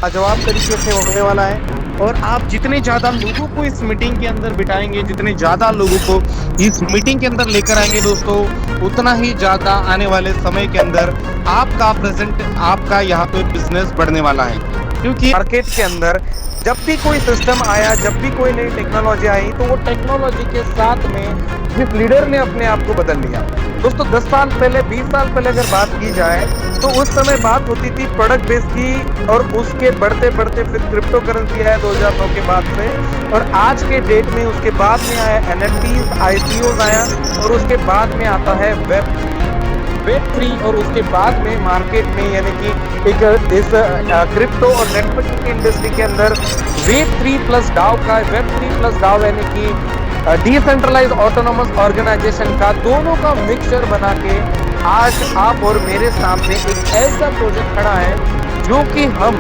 लाजवाब तरीके से होने वाला है। और आप जितने ज्यादा लोगों को इस मीटिंग के अंदर बिठाएंगे, जितने ज्यादा लोगों को इस मीटिंग के अंदर लेकर आएंगे दोस्तों, उतना ही ज्यादा आने वाले समय के अंदर आपका यहाँ पे बिजनेस बढ़ने वाला है। क्योंकि मार्केट के अंदर जब भी कोई सिस्टम आया, जब भी कोई नई टेक्नोलॉजी आई, तो वो टेक्नोलॉजी के साथ में जिस लीडर ने अपने आप को बदल लिया। दोस्तों 10 साल पहले, 20 साल पहले अगर बात की जाए तो उस समय बात होती थी प्रोडक्ट बेस की, और उसके बढ़ते बढ़ते फिर क्रिप्टो करेंसी आया 2009 के बाद से, और आज के डेट में उसके बाद में आया एनएफटीज, आईपीओ आया, और उसके बाद में आता है वेब 3, और उसके बाद में मार्केट में यानी कि एक इस क्रिप्टो और नेटवर्किंग की इंडस्ट्री के अंदर वेब 3 प्लस डाओ का, वेब 3 प्लस डाओ यानी कि डिसेंट्रलाइज ऑटोनोमस ऑर्गेनाइजेशन का, दोनों का मिक्सचर बना के आज आप और मेरे सामने एक ऐसा प्रोजेक्ट खड़ा है जो कि हम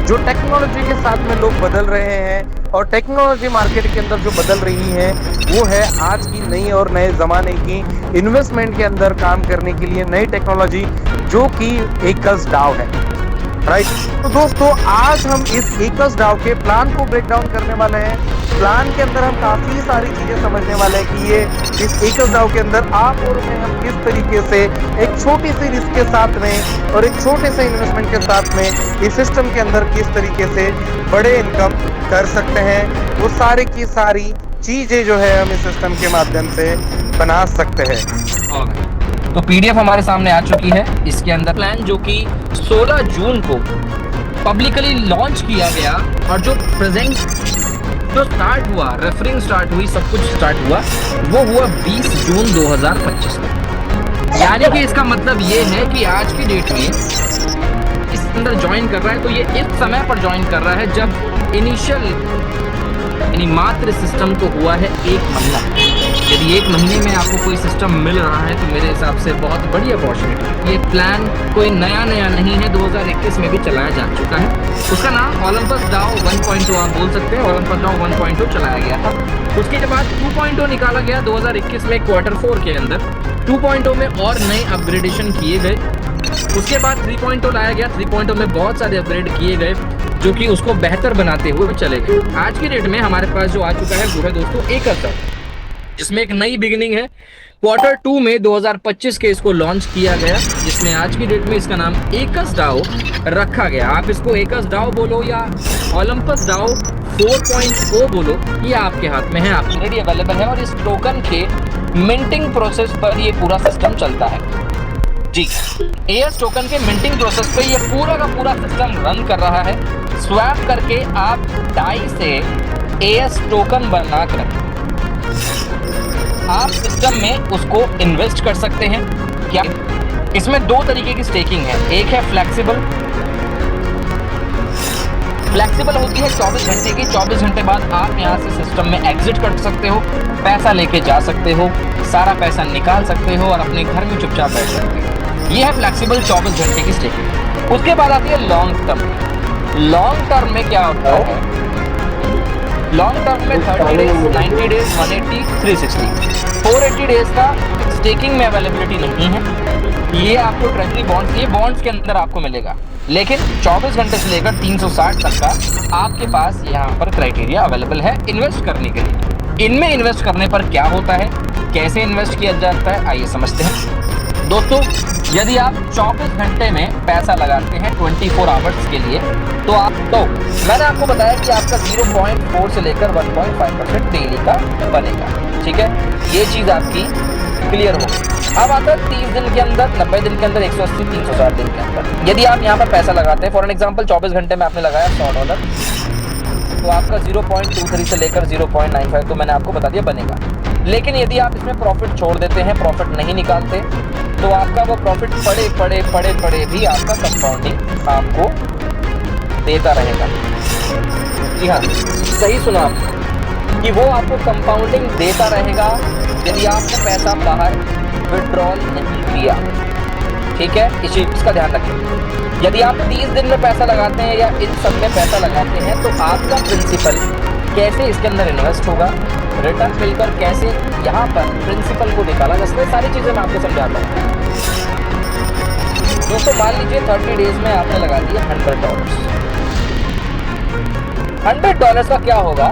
जो टेक्नोलॉजी के साथ में लोग बदल रहे हैं, और टेक्नोलॉजी मार्केट के अंदर जो बदल रही है वो है आज की नई और नए ज़माने की इन्वेस्टमेंट के अंदर काम करने के लिए नई टेक्नोलॉजी, जो कि एकल्स डाओ है। राइट। तो दोस्तों आज हम इस एकल्स डाओ के प्लान को ब्रेक डाउन करने वाले हैं। प्लान के अंदर हम काफ़ी सारी चीज़ें समझने वाले हैं कि ये इस एकल्स डाओ के अंदर आप और मैं हम किस तरीके से एक छोटी सी रिस्क के साथ में और एक छोटे से इन्वेस्टमेंट के साथ में इस सिस्टम के अंदर किस तरीके से बड़े इनकम कर सकते हैं, वो सारी की सारी चीज़ें जो है हम इस सिस्टम के माध्यम से बना सकते हैं। तो पीडीएफ हमारे सामने आ चुकी है। इसके अंदर प्लान जो कि 16 जून को पब्लिकली लॉन्च किया गया, और जो प्रेजेंट जो स्टार्ट हुआ, रेफरिंग स्टार्ट हुई, सब कुछ स्टार्ट हुआ, वो हुआ 20 जून 2025 में। यानी कि इसका मतलब ये है कि आज की डेट में इस अंदर ज्वाइन कर रहा है, तो ये इस समय पर ज्वाइन कर रहा है जब इनिशियल यानी मात्र सिस्टम तो हुआ है 1 महीना। यदि 1 महीने में आपको कोई सिस्टम मिल रहा है तो मेरे हिसाब से बहुत बड़ी अपॉर्चुनिटी। ये प्लान कोई नया नहीं है, 2021 में भी चलाया जा चुका है। उसका नाम ओलंपस डाओ 1.0 आप बोल सकते हैं। ओलंपस डाओ 1.0 चलाया गया था। उसके बाद 2.0 निकाला गया 2021 में Q4 के अंदर। 2.0 में और नए अपग्रेडेशन किए गए। उसके बाद 3.0 लाया गया। 3.0 में बहुत सारे अपग्रेड किए गए जो कि उसको बेहतर बनाते हुए चले गए। आज की डेट में हमारे पास जो आ चुका है वो है दोस्तों एकल्स डाओ, जिसमें एक नई बिगिनिंग है। Q2 में 2025 के इसको लॉन्च किया गया, जिसमें आज की डेट में इसका नाम एकल्स डाओ रखा गया। आप इसको एकल्स डाओ बोलो या ओलंपस डाओ 4.0 बोलो, ये आपके हाथ में है। आप ऑलरेडी अवेलेबल है, और इस टोकन के मिंटिंग प्रोसेस पर ये पूरा सिस्टम चलता है जी। एएस टोकन के मिंटिंग प्रोसेस पे ये पूरा का पूरा सिस्टम रन कर रहा है। स्वैप करके आप डाई से एएस टोकन बनाकर आप सिस्टम में उसको इन्वेस्ट कर सकते हैं। क्या इसमें 2 तरीके की स्टेकिंग है। एक है फ्लेक्सिबल होती है 24 घंटे की। 24 घंटे बाद आप यहाँ से सिस्टम में एग्जिट कर सकते हो, पैसा लेके जा सकते हो, सारा पैसा निकाल सकते हो और अपने घर में चुपचाप बैठ सकते हो। ये है फ्लेक्सिबल 24 घंटे की स्टेकिंग। उसके बाद आती है लॉन्ग टर्म। लॉन्ग टर्म में क्या होता है? लॉन्ग टर्म में 30 डेज, 90 डेज, 180, 360, 480 डेज का स्टेकिंग में अवेलेबिलिटी नहीं है। ये आपको ट्रेजरी बॉन्ड्स, ये बॉन्ड्स के अंदर आपको मिलेगा, लेकिन 24 घंटे से लेकर 360 तक का आपके पास यहाँ पर क्राइटेरिया अवेलेबल है इन्वेस्ट करने के लिए। इनमें इन्वेस्ट करने पर क्या होता है, कैसे इन्वेस्ट किया जाता है, आइए समझते हैं। दोस्तों यदि आप 24 घंटे में पैसा लगाते हैं 24 आवर्स के लिए, तो मैंने आपको बताया कि आपका 0.4 से लेकर 1.5% डेली का बनेगा। ठीक है, ये चीज़ आपकी क्लियर होगी। अब आता है 30 दिन के अंदर, 90 दिन के अंदर, 180, 360 दिन के अंदर। यदि आप यहाँ पर पैसा लगाते हैं, फॉर एन एग्जाम्पल 24 घंटे में आपने लगाया $100, तो आपका 0.23 से लेकर 0.95 तो मैंने आपको बता दिया बनेगा। लेकिन यदि आप इसमें प्रॉफिट छोड़ देते हैं, प्रॉफिट नहीं निकालते, तो आपका वो प्रॉफिट पड़े भी आपका कंपाउंडिंग आपको देता रहेगा। जी हाँ, सही सुना आप, कि वो आपको कंपाउंडिंग देता रहेगा यदि आपने पैसा बाहर विड्रॉल नहीं किया। ठीक है, इस चीज़ का ध्यान रखें। यदि आप 30 दिन में पैसा लगाते हैं या इन सब में पैसा लगाते हैं, तो आपका प्रिंसिपल कैसे इसके अंदर इन्वेस्ट होगा, रिटर्न मिलकर कैसे यहाँ पर प्रिंसिपल को निकाला जा सकता है, सारी चीज़ें मैं आपको समझाता हूँ। दोस्तों मान लीजिए 30 डेज में आपने लगा दिया $100। $100 का क्या होगा,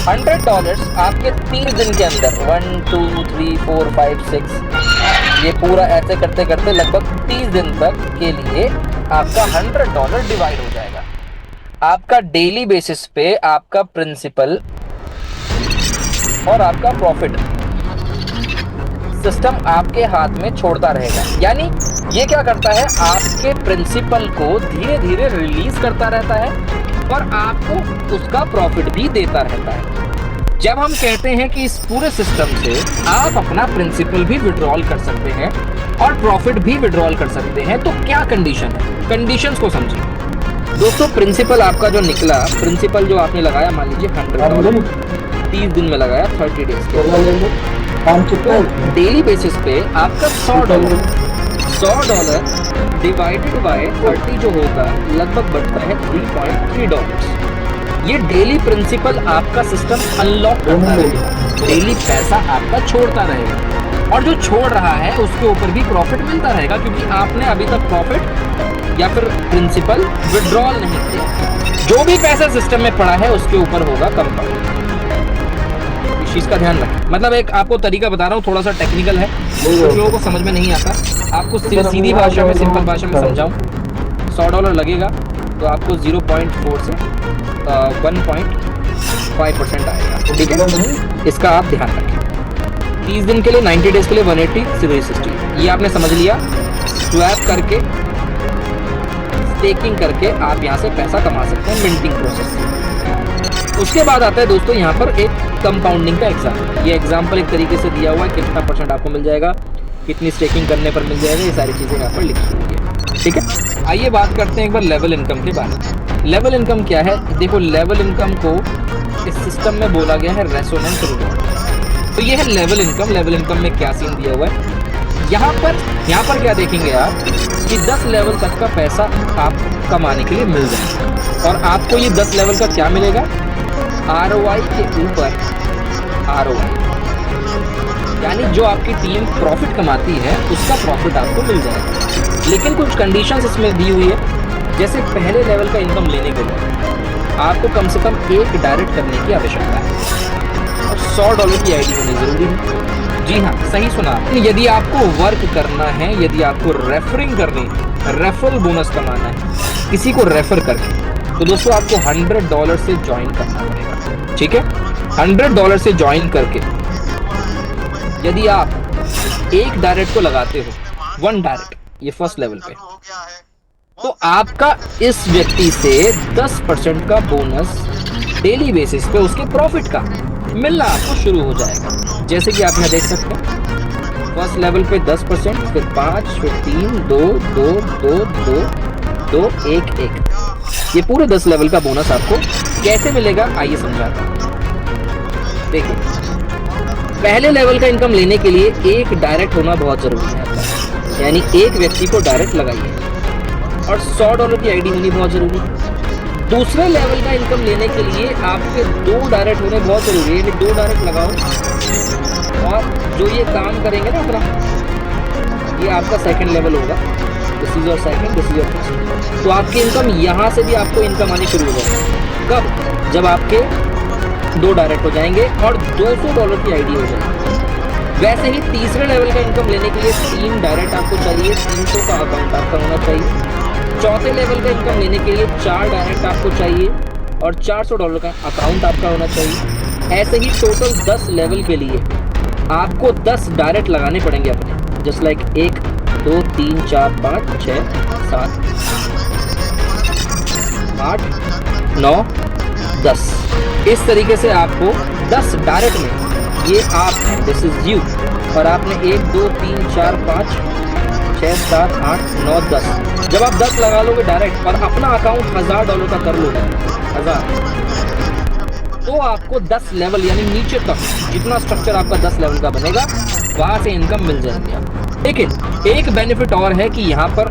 $100 आपके 30 दिन के अंदर 1 2 3 4 5 6 ये पूरा ऐसे करते करते लगभग 30 दिन तक के लिए आपका $100 डिवाइड हो जाएगा। आपका डेली बेसिस पे आपका प्रिंसिपल और आपका प्रॉफिट सिस्टम आपके हाथ में छोड़ता रहेगा। यानी ये क्या करता है, आपके प्रिंसिपल को धीरे धीरे रिलीज करता रहता है और आपको उसका प्रॉफिट भी देता रहता है। जब हम कहते हैं कि इस पूरे सिस्टम से आप अपना प्रिंसिपल भी विड्रॉल कर सकते हैं और प्रॉफिट भी विड्रॉल कर सकते हैं, तो क्या कंडीशन है, कंडीशंस को समझिए दोस्तों। प्रिंसिपल आपका जो निकला, प्रिंसिपल जो आपने लगाया, मान लीजिए $100 30 दिन में लगाया, 30 डेज के, डेली बेसिस पे आपका $100 डिवाइडेड बाय 30 जो होगा लगभग बढ़ता है $3.3। ये डेली प्रिंसिपल आपका सिस्टम अनलॉक करता रहेगा, डेली पैसा आपका छोड़ता रहेगा और जो छोड़ रहा है उसके ऊपर भी प्रॉफिट मिलता रहेगा, क्योंकि आपने अभी तक प्रॉफिट या फिर प्रिंसिपल विड्रॉल नहीं किया। जो भी पैसा सिस्टम में पड़ा है उसके ऊपर होगा कंपाउंड। इस चीज का ध्यान रखें। मतलब एक आपको तरीका बता रहा हूँ, थोड़ा सा टेक्निकल है, कुछ लोगों को समझ में नहीं आता। आपको सीधी भाषा में, सिंपल भाषा में समझाऊं, $100 लगेगा तो आपको 0.4 से 1.5% आएगा, ठीक है। इसका आप ध्यान रखें। 30 दिन के लिए, 90 डेज के लिए 180 360, ये आपने समझ लिया। स्वैप करके, स्टेकिंग करके आप यहाँ से पैसा कमा सकते हैं मिंटिंग प्रोसेस से। उसके बाद आता है दोस्तों यहाँ पर एक कंपाउंडिंग का एग्जाम्पल। ये एग्जाम्पल एक तरीके से दिया हुआ है, कितना % आपको मिल जाएगा, कितनी स्टेकिंग करने पर मिल जाएगा, ये सारी चीजें यहाँ पर लिखी हुई है, ठीक है। आइए बात करते हैं एक बार लेवल इनकम के बारे में। लेवल इनकम क्या है, देखो लेवल इनकम को इस सिस्टम में बोला गया है रेजोनेंस रिवॉर्ड। तो ये है लेवल इनकम। लेवल इनकम में क्या सीन दिया हुआ है, यहाँ पर क्या देखेंगे आप कि 10 लेवल तक का पैसा आप कमाने के लिए मिल जाएगा और आपको ये 10 लेवल का क्या मिलेगा, ROI के ऊपर ROI, यानी जो आपकी टीम प्रॉफिट कमाती है उसका प्रॉफिट आपको मिल जाएगा। लेकिन कुछ कंडीशंस इसमें दी हुई है, जैसे पहले लेवल का इनकम लेने के लिए आपको कम से कम एक डायरेक्ट करने की आवश्यकता है और $100 की आईडी होनी जरूरी है। जी हाँ, सही सुना। यदि आपको वर्क करना है, यदि आपको रेफरिंग करनी है, रेफरल बोनस कमाना है किसी को रेफर करके, तो दोस्तों आपको $100 से ज्वाइन करना पड़ेगा, ठीक है। $100 से ज्वाइन करके यदि आप एक डायरेक्ट को लगाते हो, 1 डायरेक्ट, ये फर्स्ट लेवल पे, तो आपका इस व्यक्ति से 10% का बोनस डेली बेसिस पे उसके प्रॉफिट का मिलना आपको शुरू हो जाएगा। जैसे कि आप यहाँ देख सकते हैं, फर्स्ट लेवल पे 10%, फिर 5, फिर 3, 2, 2, 2, 2, 2, 1, 1, ये पूरे 10 लेवल का बोनस आपको कैसे मिलेगा, आइए समझाता हूँ। देखिए, पहले लेवल का इनकम लेने के लिए एक डायरेक्ट होना बहुत जरूरी है आपका, यानी एक व्यक्ति को डायरेक्ट लगाइए और $100 की आईडी होनी बहुत जरूरी है। दूसरे लेवल का इनकम लेने के लिए आपके 2 डायरेक्ट होने बहुत जरूरी है, यानी 2 डायरेक्ट लगाओ और जो ये काम करेंगे ना अपना, ये आपका सेकंड लेवल होगा। This is your second, this is your first. तो आपकी इनकम यहाँ से भी आपको इनकम आनी शुरू हो जाएगी। कब? जब आपके 2 डायरेक्ट हो जाएंगे और $200 की आईडी हो जाएगी। वैसे ही तीसरे लेवल का इनकम लेने के लिए 3 डायरेक्ट आपको चाहिए, 300 का अकाउंट आपका होना चाहिए। चौथे लेवल का इनकम लेने के लिए 4 डायरेक्ट आपको चाहिए और $400 का अकाउंट आपका होना चाहिए। ऐसे ही टोटल 10 लेवल के लिए आपको 10 डायरेक्ट लगाने पड़ेंगे अपने, जस्ट लाइक 1 2 3 4 5 6 7 8 9 10, इस तरीके से आपको 10 डायरेक्ट में, ये आप हैं, दिस इज यू, और आपने 1 2 3 4 5 6 7 8 9 10, जब आप 10 लगा लोगे डायरेक्ट और अपना अकाउंट $1000 का कर लोगे, 1000, तो आपको 10 लेवल यानी नीचे तक जितना स्ट्रक्चर आपका 10 लेवल का बनेगा वहां से इनकम मिल जाएगी आपको। लेकिन एक बेनिफिट और है कि यहाँ पर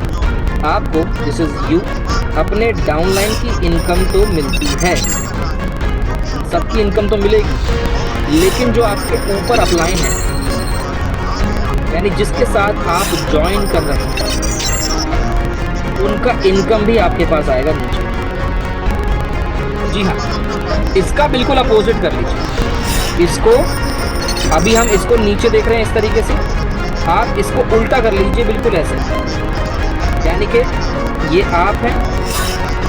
आपको, दिस इज यू, अपने डाउनलाइन की इनकम तो मिलती है, सबकी इनकम तो मिलेगी, लेकिन जो आपके ऊपर अपलाइन है, यानी जिसके साथ आप ज्वाइन कर रहे हैं, उनका इनकम भी आपके पास आएगा नीचे। जी हाँ, इसका बिल्कुल अपोजिट कर लीजिए। इसको अभी हम इसको नीचे देख रहे हैं इस तरीके से, आप इसको उल्टा कर लीजिए बिल्कुल ऐसे, यानी कि ये आप है,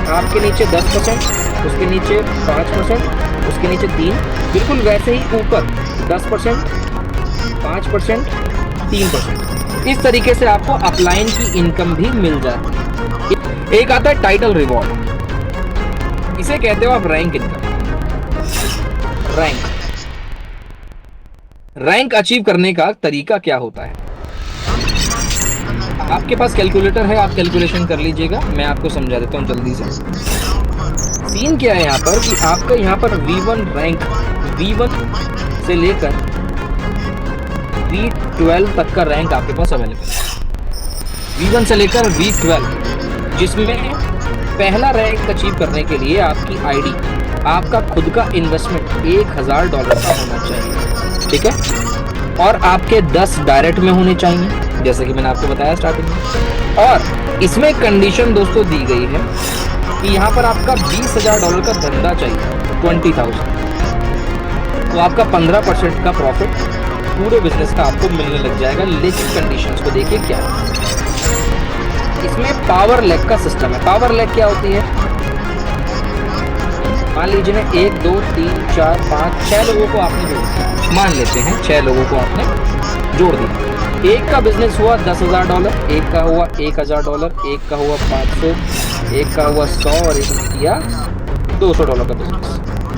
आपके नीचे 10%, उसके नीचे 5%, उसके नीचे 3, बिल्कुल वैसे ही ऊपर 10%, 5%, 3%। इस तरीके से आपको अपलाइन की इनकम भी मिल जाती है। एक आता है टाइटल रिवॉर्ड, इसे कहते हो आप रैंक इनकम। रैंक अचीव करने का तरीका क्या होता है? आपके पास कैलकुलेटर है, आप कैलकुलेशन कर लीजिएगा, मैं आपको समझा देता हूं जल्दी से। सीन क्या है यहाँ पर कि आपका यहाँ पर V1 रैंक, V1 से लेकर V12 तक का रैंक आपके पास अवेलेबल है। V1 से लेकर V12, जिसमें पहला रैंक अचीव करने के लिए आपकी आईडी, आपका खुद का इन्वेस्टमेंट $1000 का होना चाहिए, ठीक है, और आपके 10 डायरेक्ट में होने चाहिए, जैसे कि मैंने आपको बताया स्टार्टिंग में। और इसमें कंडीशन दोस्तों दी गई है कि यहाँ पर आपका $20,000 का धंधा चाहिए, 20,000, तो आपका 15% का प्रॉफिट पूरे बिजनेस का आपको मिलने लग जाएगा। लेकिन कंडीशंस को देखिए क्या है। इसमें पावर लेग का सिस्टम है। पावर लेग क्या होती है? मान लीजिए ना 1 2 3 4 5 6 लोगों को आपने जोड़ दिया, मान लेते हैं 6 लोगों को आपने जोड़ दिया। एक का बिजनेस हुआ $10,000, एक का हुआ $1,000, एक का हुआ 500, एक का हुआ 100 और एक ने किया $200 का बिजनेस।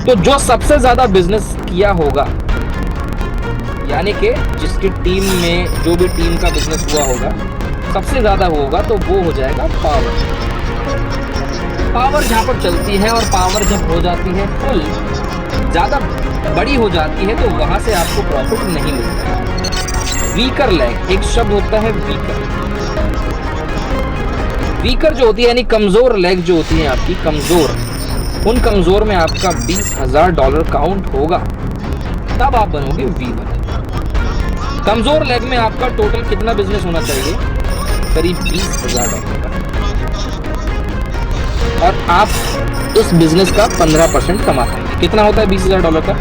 तो जो सबसे ज्यादा बिजनेस किया होगा, यानी कि जिसकी टीम में जो भी टीम का बिजनेस हुआ होगा सबसे ज्यादा होगा, तो वो हो जाएगा पावर। पावर जहाँ पर चलती है और पावर जब हो जाती है फुल, ज्यादा बड़ी हो जाती है, तो वहां से आपको प्रॉफिट नहीं मिलता। वीकर लेग, एक शब्द होता है वीकर। वीकर जो होती है यानी कमजोर लेग जो होती है आपकी, कमजोर, उन कमजोर में आपका $20,000 काउंट होगा, तब आप बनोगे V1। कमजोर लेग में आपका टोटल कितना बिजनेस होना चाहिए? करीब $20,000 का, और आप इस बिजनेस का 15% कमाते हैं। कितना होता है $20,000 का?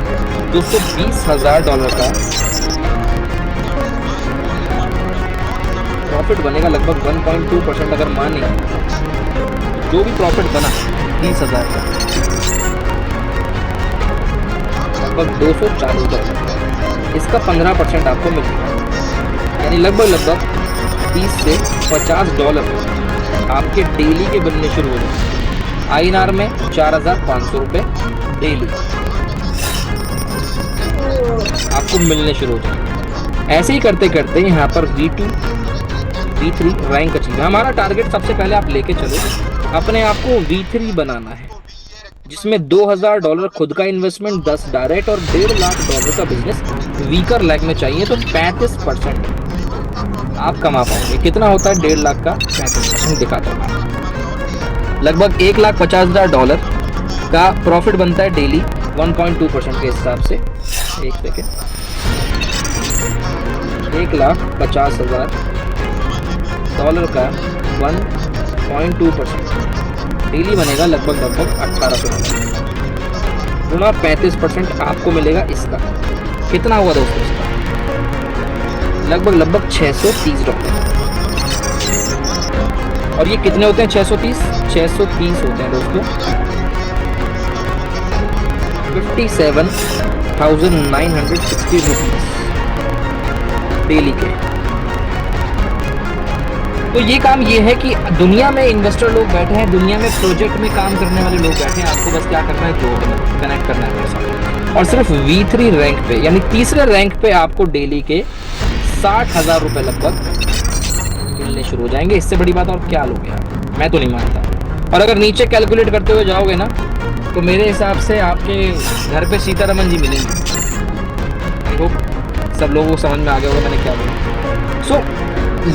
दोस्तों $20,000 का प्रॉफिट बनेगा लगभग 1.2%। अगर माने जो भी प्रॉफिट बना 20,000 का, लगभग $240, इसका 15% आपको मिलेगा, यानी लगभग 30 से $50 आपके डेली के बनने शुरू हो जाए। INR में 4,500 रुपए डेली आपको मिलने शुरू हो जाए। ऐसे ही करते करते यहाँ पर V2 V3 रैंक अचीव है। हमारा टारगेट सबसे पहले आप लेके चलो, अपने आप को V3 बनाना है, जिसमें $2,000 खुद का इन्वेस्टमेंट, 10 डायरेक्ट और $1.5 लाख का बिजनेस वीकर लैग में चाहिए। तो 35% आप कमा पाओगे। कितना होता है 1.5 लाख का? 35% दिखाता हूँ, लगभग $1,50,000 का प्रॉफिट बनता है डेली 1.2% के हिसाब से। एक सेकेंड, $1,50,000 का 1.2% डेली बनेगा लगभग $1,800 गुणा 35% आपको मिलेगा इसका। कितना हुआ दोस्तों इसका? लगभग $630। और ये कितने होते हैं? 630 होते हैं दोस्तों, 57,960 रुपीज डेली के। तो ये काम ये है कि दुनिया में इन्वेस्टर लोग बैठे हैं, दुनिया में प्रोजेक्ट में काम करने वाले लोग बैठे हैं, आपको बस क्या करना है, जोड़ना, कनेक्ट करना है पैसा। और सिर्फ V3 रैंक पे, यानी तीसरे रैंक पे आपको डेली के 60,000 रुपए लगभग मिलने शुरू हो जाएंगे। इससे बड़ी बात और क्या लोगे आप? मैं तो नहीं मानता। और अगर नीचे कैलकुलेट करते हुए जाओगे ना, तो मेरे हिसाब से आपके घर पे सीतारमन जी मिलेंगे। आई होप सब लोगों को समझ में आ गया होगा मैंने क्या बोला। सो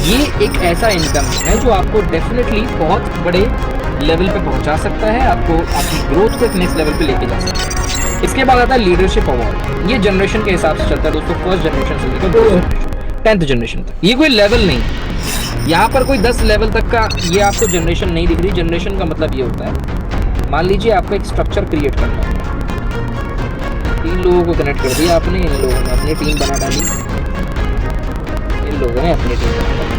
ये एक ऐसा इनकम है जो आपको डेफिनेटली बहुत बड़े लेवल पे पहुंचा सकता है, आपको आपकी ग्रोथ को एक नेक्स्ट लेवल पे लेके जा सकता है। इसके बाद आता है लीडरशिप अवार्ड। ये जनरेशन के हिसाब से चलता है दोस्तों, फर्स्ट जनरेशन से लेकर 10th जनरेशन तक। ये कोई लेवल नहीं, यहाँ पर कोई 10 लेवल तक का ये आपको जनरेशन नहीं दिख रही। जनरेशन का मतलब ये होता है, मान लीजिए आपको एक स्ट्रक्चर क्रिएट करना है, 3 लोगों को कनेक्ट कर दिया आपने, इन लोगों ने अपनी टीम बना डाली, इन लोगों ने अपनी टीम बना डाली,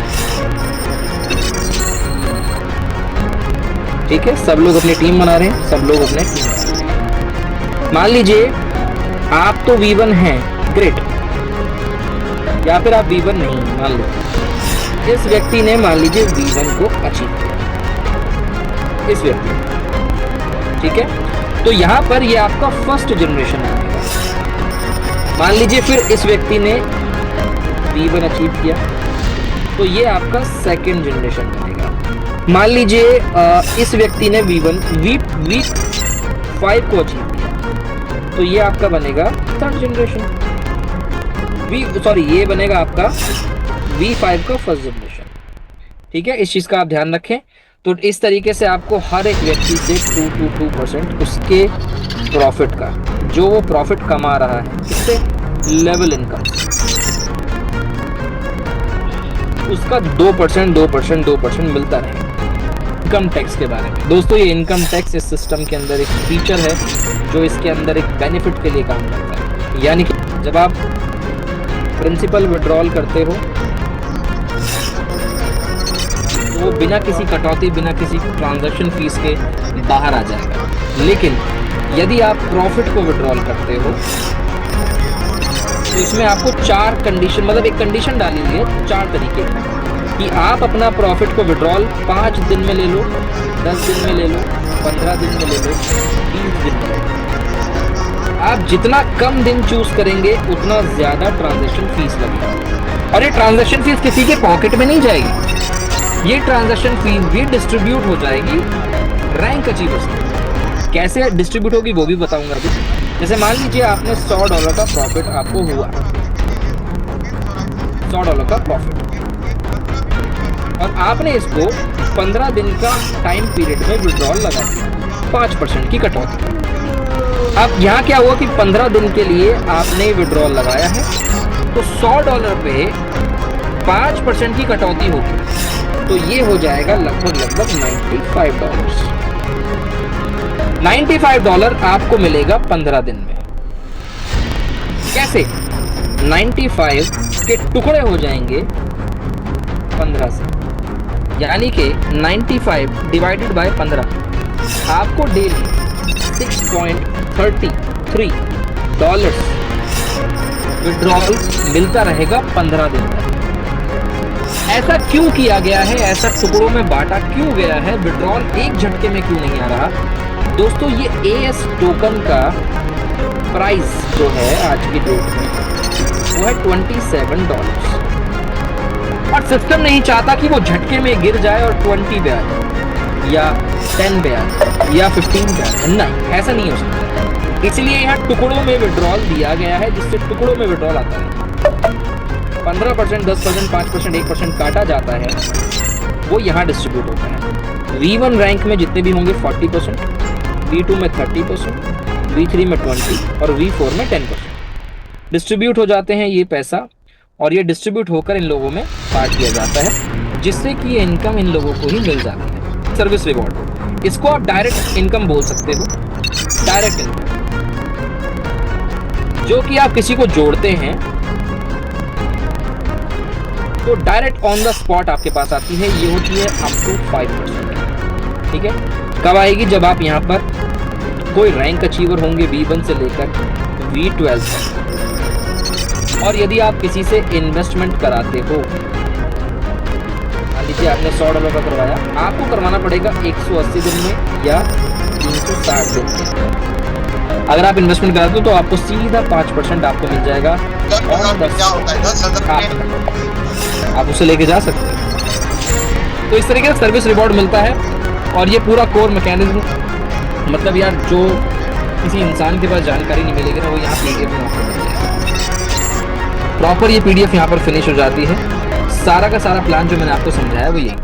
ठीक है, सब लोग अपनी टीम बना रहे हैं, सब लोग अपने टीम बना रहे हैं। मान लीजिए आप तो V1 हैं, ग्रेट, या फिर आप V1 नहीं हैं, मान लो इस व्यक्ति ने मान लीजिए V1 को अचीव किया, इस व्यक्ति ने, ठीक है। तो यहाँ पर ये आपका फर्स्ट जनरेशन बनेगा। मान लीजिए फिर इस व्यक्ति ने V1 अचीव किया, तो ये आपका सेकंड जनरेशन बनेगा। मान लीजिए इस व्यक्ति ने V5 को अचीव किया, तो ये आपका बनेगा थर्ड जनरेशन, ये बनेगा आपका V5 का फर्स्ट जनरेशन, ठीक है। इस चीज का आप ध्यान रखें। तो इस तरीके से आपको हर एक व्यक्ति से 2% उसके प्रॉफिट का, जो वो प्रॉफिट कमा रहा है, इससे लेवल इनकम, उसका 2% मिलता रहेगा। इनकम टैक्स के बारे में दोस्तों, ये इनकम टैक्स इस सिस्टम के अंदर एक फीचर है जो इसके अंदर एक बेनिफिट के लिए काम करता है। यानी कि जब आप प्रिंसिपल विड्रॉल करते हो तो वो बिना किसी कटौती, बिना किसी ट्रांजैक्शन फीस के बाहर आ जाएगा। लेकिन यदि आप प्रॉफिट को विड्रॉल करते हो तो इसमें आपको 4 कंडीशन, मतलब एक कंडीशन डाली हुई है, 4 तरीके कि आप अपना प्रॉफिट को विड्रॉल 5 दिन में ले लो, 10 दिन में ले लो, 15 दिन में ले लो, 20 दिन में ले लो। आप जितना कम दिन चूज करेंगे उतना ज्यादा ट्रांजैक्शन फीस लगेगी। और ये ट्रांजैक्शन फीस किसी के पॉकेट में नहीं जाएगी, ये ट्रांजैक्शन फीस भी डिस्ट्रीब्यूट हो जाएगी रैंक अचीवर्स में। कैसे डिस्ट्रीब्यूट होगी वो भी बताऊंगा अभी। जैसे मान लीजिए आपने $100 का प्रॉफिट आपको हुआ, $100 का प्रॉफिट, और आपने इसको 15 दिन का टाइम पीरियड में विड्रॉल लगा दिया, 5% की कटौती। अब यहाँ क्या हुआ कि 15 दिन के लिए आपने विड्रॉल लगाया है, तो $100 पे 5% की कटौती होगी, तो ये हो जाएगा लगभग $95। $95 आपको मिलेगा 15 दिन में। कैसे? 95 के टुकड़े हो जाएंगे 15 से, यानी कि 95 डिवाइडेड बाय 15 आपको डेली $6.33 विड्रॉल मिलता रहेगा 15 दिन तक। ऐसा क्यों किया गया है, ऐसा टुकड़ों में बांटा क्यों गया है, विड्रॉल एक झटके में क्यों नहीं आ रहा? दोस्तों, ये AS टोकन का प्राइस जो है आज की डेट में वो है $27, और सिस्टम नहीं चाहता कि वो झटके में गिर जाए और 20 पे आ जाए या 10 पे आ जाए या 15 पे आ जाए। नहीं, ऐसा नहीं हो सकता। इसलिए यहाँ टुकड़ों में विड्रॉल दिया गया है, जिससे टुकड़ों में विड्रॉल आता है। 15%, 10%, 5%, 1% काटा जाता है, वो यहाँ डिस्ट्रीब्यूट होता है। V1 रैंक में जितने भी होंगे 40%, V2 में 30%, V3 में 20% और V4 में 10% डिस्ट्रीब्यूट हो जाते हैं ये पैसा, और ये डिस्ट्रीब्यूट होकर इन लोगों में बांट दिया जाता है, जिससे कि ये इनकम इन लोगों को ही मिल जाती है। सर्विस रिवॉर्ड, इसको आप डायरेक्ट इनकम बोल सकते हो। डायरेक्ट इनकम जो कि आप किसी को जोड़ते हैं तो डायरेक्ट ऑन द स्पॉट आपके पास आती है, ये होती है अप टू 5%। ठीक है, कब आएगी? जब आप यहाँ पर कोई रैंक अचीवर होंगे V1 से लेकर V12 तक, और यदि आप किसी से इन्वेस्टमेंट कराते हो, मान लीजिए आपने $100 का करवाया, आपको करवाना पड़ेगा 180 दिन में या 360 दिन में। अगर आप इन्वेस्टमेंट कराते हो तो आपको सीधा 5% आपको मिल जाएगा, आप उसे लेके जा सकते हैं। तो इस तरीके से सर्विस रिवॉर्ड मिलता है, और ये पूरा कोर मैकेनिज्म, मतलब यार जो किसी इंसान के पास जानकारी नहीं मिलेगी ना, वो यहाँ PDF में आपको मिल जाएगा। प्रॉपर ये PDF यहाँ पर फिनिश हो जाती है। सारा का सारा प्लान जो मैंने आपको समझाया वो यही है।